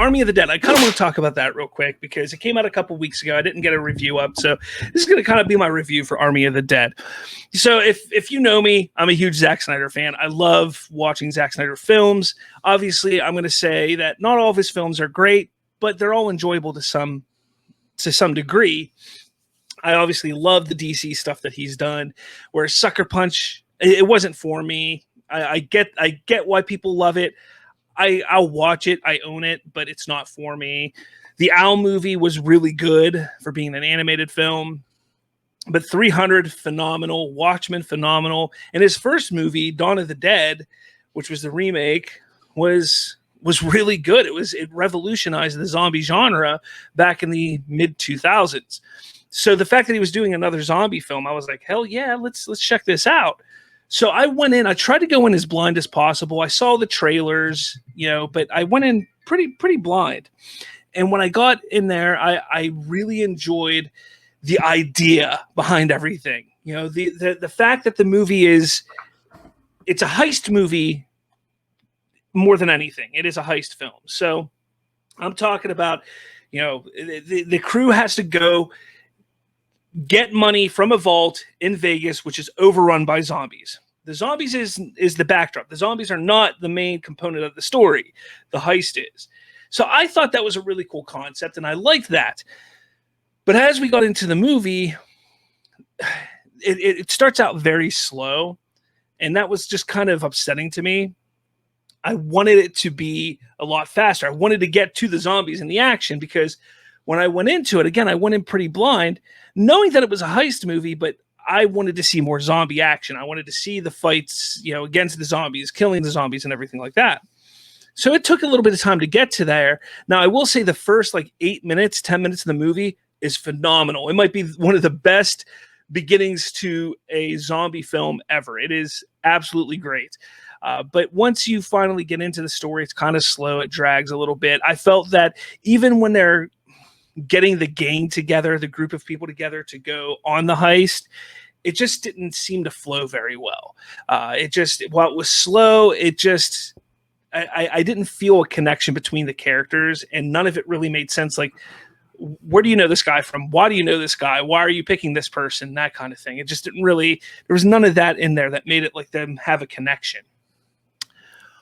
Army of the Dead. I kind of want to talk about that real quick because it came out a couple weeks ago. I didn't get a review up, so this is going to kind of be my review for Army of the Dead. So if you know me, I'm a huge Zack Snyder fan. I love watching Zack Snyder films. Obviously, I'm going to say that not all of his films are great, but they're all enjoyable to some degree. I obviously love the DC stuff that he's done, where Sucker Punch, it wasn't for me. I get why people love it. I'll watch it. I own it, but it's not for me. The Owl movie was really good for being an animated film. But 300, phenomenal. Watchmen, phenomenal. And his first movie, Dawn of the Dead, which was the remake, was really good. It revolutionized the zombie genre back in the mid 2000s. So the fact that he was doing another zombie film, I was like, hell yeah, let's check this out. So I went in, I tried to go in as blind as possible. I saw the trailers, but I went in pretty blind. And when I got in there, I really enjoyed the idea behind everything. The fact that the movie it's a heist movie more than anything. It is a heist film. So I'm talking about, the crew has to go get money from a vault in Vegas, which is overrun by zombies. The zombies is the backdrop. The zombies are not the main component of the story. The heist is. So I thought that was a really cool concept, and I liked that. But as we got into the movie, it starts out very slow, and that was just kind of upsetting to me. I wanted it to be a lot faster. I wanted to get to the zombies and the action, because when I went into it, again, I went in pretty blind, knowing that it was a heist movie, but I wanted to see more zombie action. I wanted to see the fights, against the zombies, killing the zombies and everything like that. So it took a little bit of time to get to there. Now, I will say the first 8 minutes, 10 minutes of the movie is phenomenal. It might be one of the best beginnings to a zombie film ever. It is absolutely great. But once you finally get into the story, it's kind of slow. It drags a little bit. I felt that even when they're getting the gang together, the group of people together to go on the heist, it just didn't seem to flow very well. While it was slow, I didn't feel a connection between the characters, and none of it really made sense. Like, where do you know this guy from? Why do you know this guy? Why are you picking this person? That kind of thing. It just didn't really, there was none of that in there that made it like them have a connection.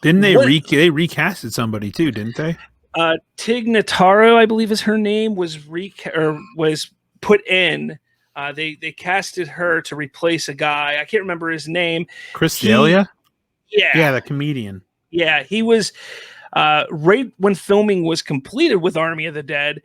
Didn't they they recasted somebody too, didn't they? Tig Notaro, I believe is her name, was put in. They casted her to replace a guy. I can't remember his name. Chris D'Elia? Yeah, the comedian. Yeah, he was right when filming was completed with Army of the Dead.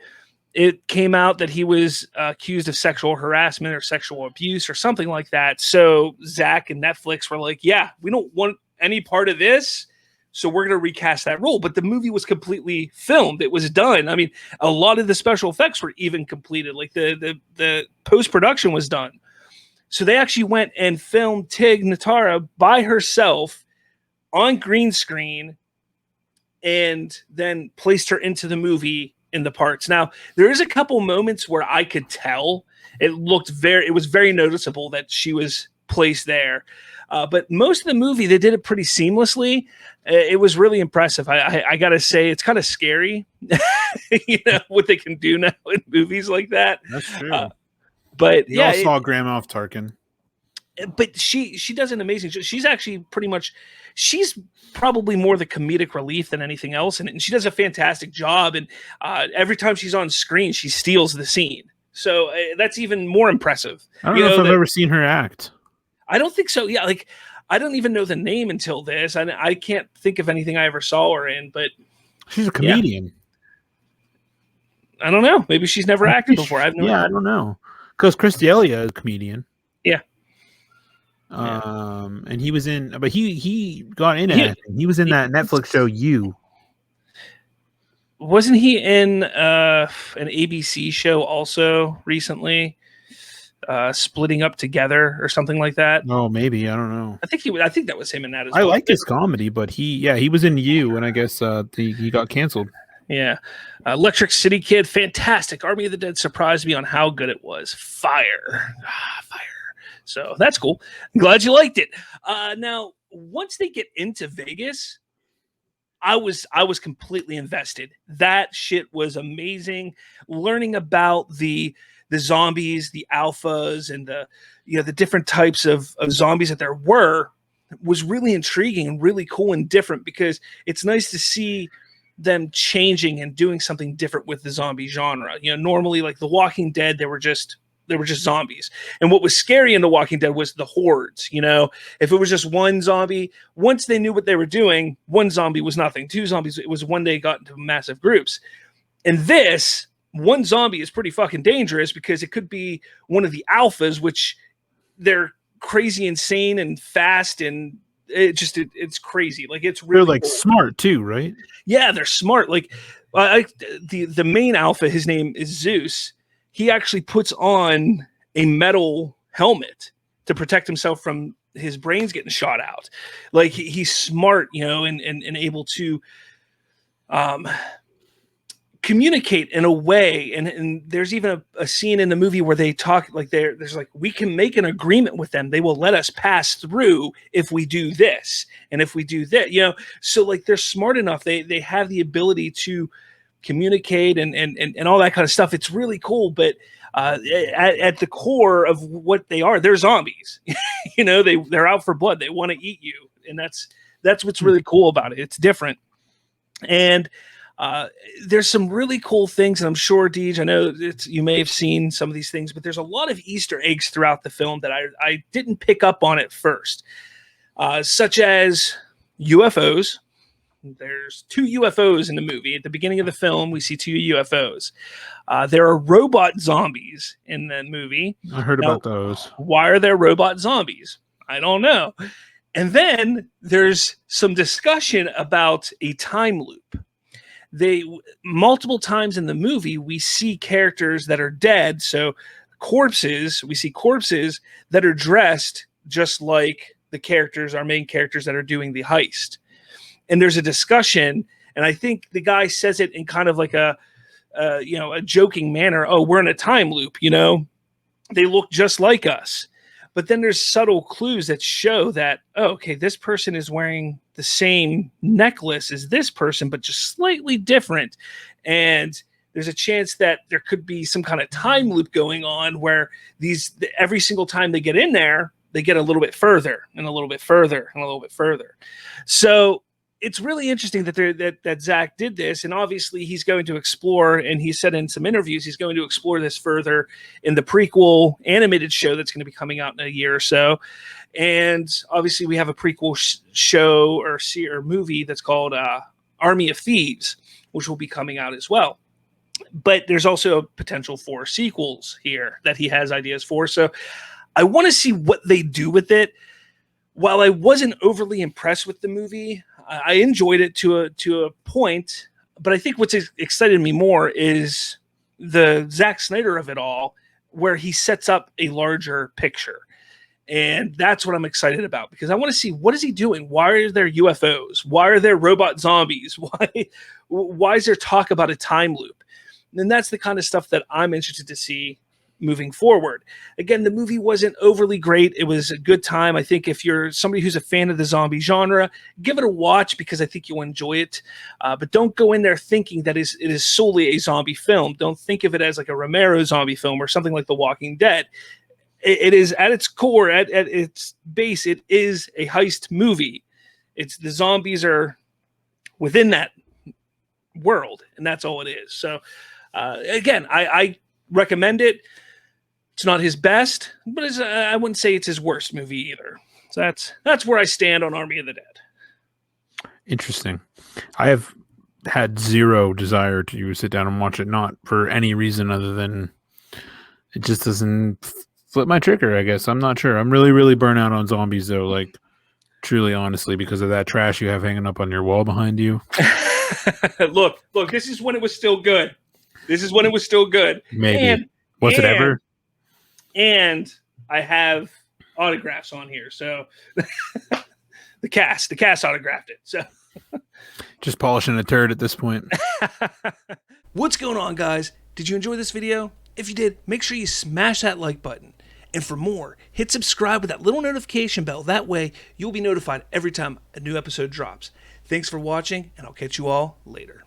It came out that he was accused of sexual harassment or sexual abuse or something like that. So Zach and Netflix were like, "Yeah, we don't want any part of this." So we're going to recast that role. But the movie was completely filmed. It was done. I mean, a lot of the special effects were even completed. Like the post-production was done. So they actually went and filmed Tig Notaro by herself on green screen and then placed her into the movie in the parts. Now, there is a couple moments where I could tell it was very noticeable that she was placed there. But most of the movie, they did it pretty seamlessly. It was really impressive. I got to say, it's kind of scary, what they can do now in movies like that. That's true. But you all saw Grand Moff Tarkin. But she does an amazing job. She's actually she's probably more the comedic relief than anything else. And she does a fantastic job. And every time she's on screen, she steals the scene. So that's even more impressive. I don't know if I've ever seen her act. I don't think so. Yeah, I don't even know the name until this. I can't think of anything I ever saw her in, but she's a comedian. Yeah. I don't know. Maybe she's never acted before. I don't know. Because Chris D'Elia is a comedian. Yeah. And he was in, but he got in acting. He was in that Netflix show You. Wasn't he in an ABC show also recently? Splitting Up Together or something like that. Oh, maybe, I don't know. I think that was him in that as well. I like his comedy, but he was in You, and I guess he got canceled. Yeah, Electric City Kid, fantastic. Army of the Dead surprised me on how good it was. Fire. So that's cool. I'm glad you liked it. Now, once they get into Vegas, I was completely invested. That shit was amazing. Learning about the zombies, the alphas, and the different types of zombies that there were was really intriguing and really cool and different, because it's nice to see them changing and doing something different with the zombie genre. Normally, like The Walking Dead, they were just zombies. And what was scary in The Walking Dead was the hordes. If it was just one zombie, once they knew what they were doing, one zombie was nothing. Two zombies, it was when they got into massive groups. And this, one zombie is pretty fucking dangerous, because it could be one of the alphas, which they're crazy, insane, and fast, and it's crazy. Like, it's really they're like cool. Smart too, right? Yeah, they're smart. Like, the main alpha, his name is Zeus. He actually puts on a metal helmet to protect himself from his brains getting shot out. Like, he's smart, and able to communicate in a way. And there's even a scene in the movie where they talk, like, there's like, we can make an agreement with them. They will let us pass through if we do this. And if we do that, so like, they're smart enough. They have the ability to communicate and all that kind of stuff. It's really cool. But at the core of what they're zombies. They're out for blood. They want to eat you. And that's what's really cool about it. It's different. And there's some really cool things, and I'm sure, Deej, I know you may have seen some of these things, but there's a lot of Easter eggs throughout the film that I didn't pick up on at first, such as UFOs. There's 2 UFOs in the movie. At the beginning of the film, we see 2 UFOs. There are robot zombies in the movie. I heard about those. Why are there robot zombies? I don't know. And then there's some discussion about a time loop. Multiple times in the movie, we see characters that are dead. So we see corpses that are dressed just like our main characters that are doing the heist. And there's a discussion, and I think the guy says it in kind of like a joking manner. Oh, we're in a time loop, they look just like us. But then there's subtle clues that show that, okay, this person is wearing the same necklace as this person, but just slightly different. And there's a chance that there could be some kind of time loop going on where every single time they get in there, they get a little bit further and a little bit further and a little bit further. So it's really interesting that Zack did this, and obviously he's going to explore, and he said in some interviews, he's going to explore this further in the prequel animated show that's going to be coming out in a year or so. And obviously we have a prequel show or movie that's called Army of Thieves, which will be coming out as well. But there's also a potential for sequels here that he has ideas for. So I want to see what they do with it. While I wasn't overly impressed with the movie, I enjoyed it to a point, but I think what's excited me more is the Zack Snyder of it all, where he sets up a larger picture. And that's what I'm excited about, because I want to see, what is he doing? Why are there UFOs? Why are there robot zombies? Why is there talk about a time loop? And that's the kind of stuff that I'm interested to see moving forward. Again, the movie wasn't overly great. It was a good time. I think if you're somebody who's a fan of the zombie genre, give it a watch, because I think you'll enjoy it. But don't go in there thinking that it is solely a zombie film. Don't think of it as like a Romero zombie film or something like The Walking Dead. It is at its core, at its base, it is a heist movie. It's the zombies are within that world, and that's all it is. So again, I recommend it. It's not his best, but I wouldn't say it's his worst movie either. So that's where I stand on Army of the Dead. Interesting. I have had zero desire to sit down and watch it, not for any reason other than it just doesn't flip my trigger, I guess. I'm not sure. I'm really, really burnt out on zombies, though. Like, truly, honestly, because of that trash you have hanging up on your wall behind you. Look, this is when it was still good. Maybe. Was it ever? And I have autographs on here. So the cast autographed it. So just polishing a turd at this point. What's going on, guys? Did you enjoy this video? If you did, make sure you smash that like button. And for more, hit subscribe with that little notification bell. That way, you'll be notified every time a new episode drops. Thanks for watching, and I'll catch you all later.